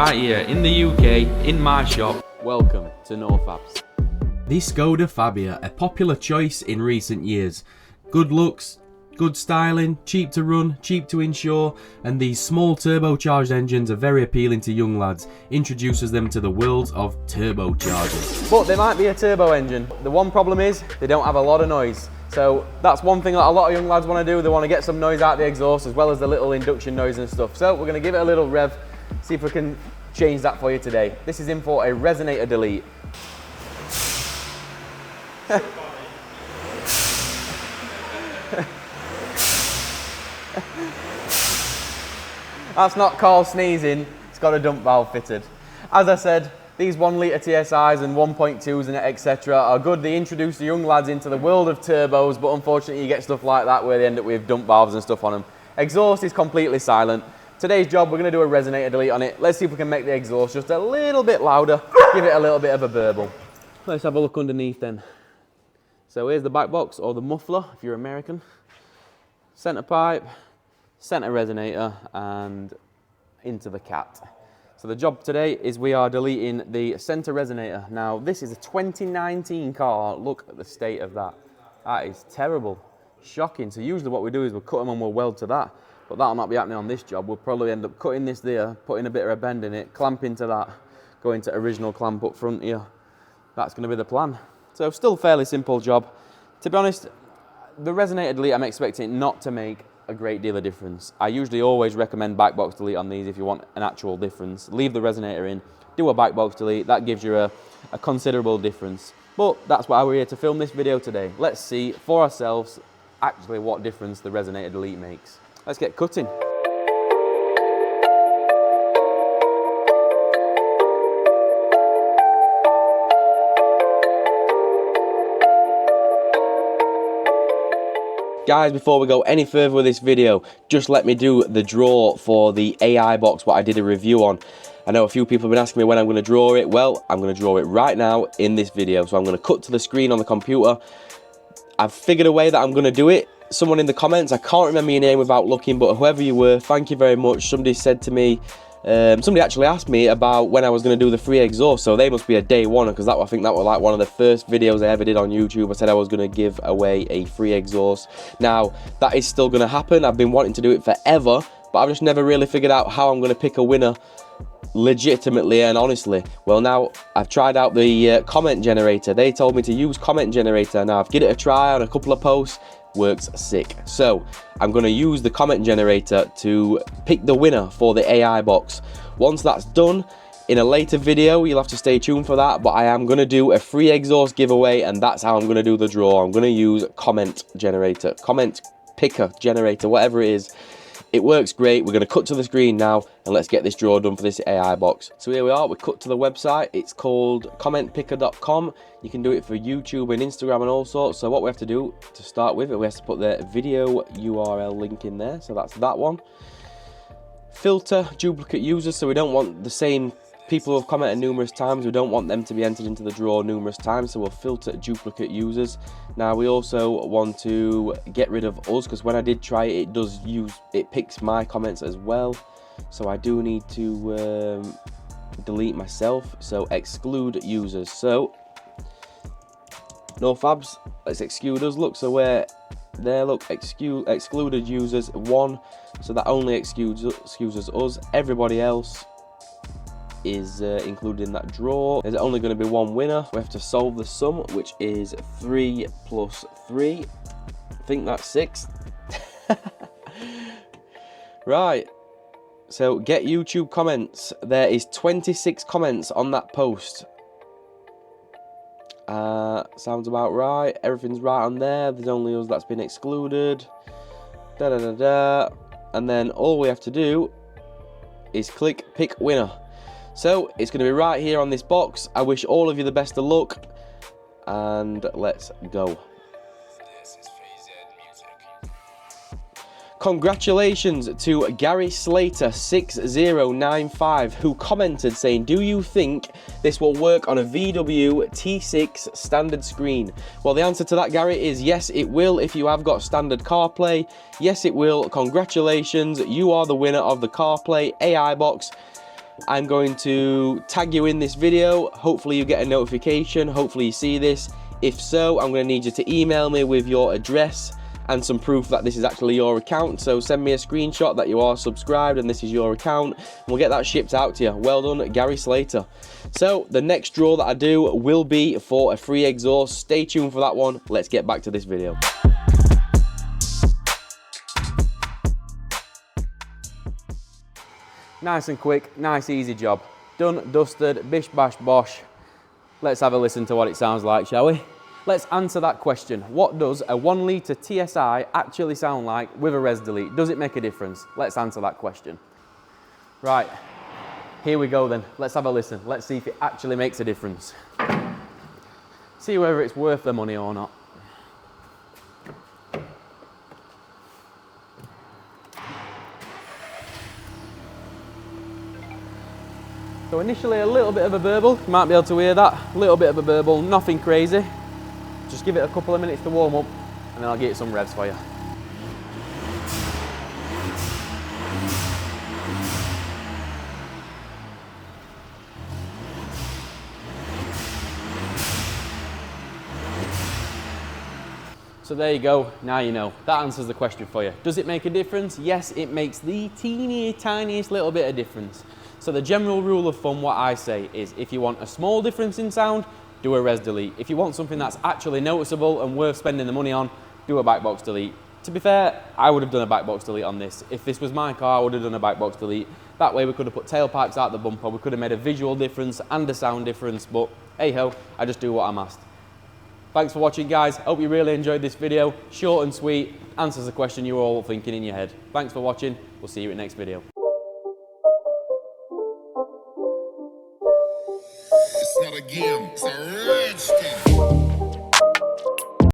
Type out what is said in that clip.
right here in the UK, in my shop. Welcome to NAWFABZ. The Skoda Fabia, a popular choice in recent years. Good looks, good styling, cheap to run, cheap to insure, and these small turbocharged engines are very appealing to young lads. Introduces them to the world of turbochargers. But they might be a turbo engine. The one problem is they don't have a lot of noise. So that's one thing that a lot of young lads want to do. They want to get some noise out of the exhaust as well as the little induction noise and stuff. So we're going to give it a little rev, see if we can change that for you today. This is in for a Resonator delete. That's not Carl sneezing, it's got a dump valve fitted. As I said, these 1 litre TSIs and 1.2s and etc. are good. They introduce the young lads into the world of turbos, but unfortunately you get stuff like that where they end up with dump valves and stuff on them. Exhaust is completely silent. Today's job, we're going to do a Resonator delete on it. Let's see if we can make the exhaust just a little bit louder, give it a little bit of a burble. Let's have a look underneath then. So here's the back box, or the muffler if you're American. Centre pipe, centre resonator, and into the cat. So the job today is we are deleting the centre resonator. Now this is a 2019 car. Look at the state of that. That is terrible, shocking. So usually what we do is we'll cut them and we'll weld to that, but that'll not be happening on this job. We'll probably end up cutting this there, putting a bit of a bend in it, clamping to that, going to original clamp up front here. That's going to be the plan. So still fairly simple job. To be honest, the resonator delete, I'm expecting it not to make a great deal of difference. I usually always recommend backbox delete on these if you want an actual difference. Leave the resonator in, do a backbox delete, that gives you a considerable difference. But that's why we're here to film this video today. Let's see for ourselves actually what difference the resonator delete makes. Let's get cutting. Guys, before we go any further with this video, just let me do the draw for the AI box, what I did a review on. I know a few people have been asking me when I'm going to draw it. Well, I'm going to draw it right now in this video. So I'm going to cut to the screen on the computer. I've figured a way that I'm going to do it. Someone in the comments, I can't remember your name without looking, but whoever you were, thank you very much. Somebody said to me, somebody actually asked me about when I was going to do the free exhaust, so they must be a day one, because I think that was like one of the first videos I ever did on YouTube. I said I was going to give away a free exhaust. Now that is still going to happen. I've been wanting to do it forever, but I've just never really figured out how I'm going to pick a winner legitimately and honestly. Well, now I've tried out the comment generator. They told me to use comment generator. Now I've given it a try on a couple of posts. Works sick. So I'm going to use the comment generator to pick the winner for the AI box. Once that's done, in a later video, you'll have to stay tuned for that, but I am going to do a free exhaust giveaway, and that's how I'm going to do the draw. I'm going to use comment generator, comment picker generator, whatever it is. It works great. We're going to cut to the screen now and let's get this draw done for this AI box. So here we are, we cut to the website. It's called commentpicker.com. You can do it for YouTube and Instagram and all sorts. So what we have to do to start with, we have to put the video URL link in there. So that's that one. Filter duplicate users, so we don't want the same people who have commented numerous times. We don't want them to be entered into the draw numerous times, so we'll filter duplicate users. Now we also want to get rid of us, because when I did try it, it picks my comments as well. So I do need to delete myself. So exclude users. So NAWFABZ, let's exclude us. Look, so we're there. Look, excluded users 1. So that only excuses us. Everybody else is included in that draw. There's only going to be one winner. We have to solve the sum, which is 3 plus 3. I think that's 6. Right. So get YouTube comments. There is 26 comments on that post. Sounds about right. Everything's right on there. There's only us that's been excluded. And then all we have to do is click pick winner. So it's going to be right here on this box. I wish all of you the best of luck, and let's go. Congratulations to Gary Slater 6095, who commented saying, do you think this will work on a VW T6 standard screen? Well, the answer to that, Gary, is yes, it will if you have got standard CarPlay. Yes, it will. Congratulations, you are the winner of the CarPlay AI box. I'm going to tag you in this video. Hopefully you get a notification, hopefully you see this. If so, I'm going to need you to email me with your address and some proof that this is actually your account. So send me a screenshot that you are subscribed and this is your account, and we'll get that shipped out to you. Well done, Gary Slater. So the next draw that I do will be for a free exhaust. Stay tuned for that one. Let's get back to this video. Nice and quick, nice easy job. Done, dusted, bish bash bosh. Let's have a listen to what it sounds like, shall we? Let's answer that question. What does a 1 litre TSI actually sound like with a res delete? Does it make a difference? Let's answer that question. Right, here we go then. Let's have a listen. Let's see if it actually makes a difference. See whether it's worth the money or not. So initially a little bit of a burble, you might be able to hear that. A little bit of a burble, nothing crazy. Just give it a couple of minutes to warm up and then I'll get you some revs for you. So there you go, now you know. That answers the question for you. Does it make a difference? Yes, it makes the teeny tiniest little bit of difference. So the general rule of thumb, what I say is, if you want a small difference in sound, do a res delete. If you want something that's actually noticeable and worth spending the money on, do a backbox delete. To be fair, I would have done a backbox delete on this. If this was my car, I would have done a backbox delete. That way we could have put tailpipes out the bumper, we could have made a visual difference and a sound difference, but hey ho, I just do what I'm asked. Thanks for watching, guys. Hope you really enjoyed this video. Short and sweet, answers the question you were all thinking in your head. Thanks for watching. We'll see you in the next video. It's not a game, it's a rich thing.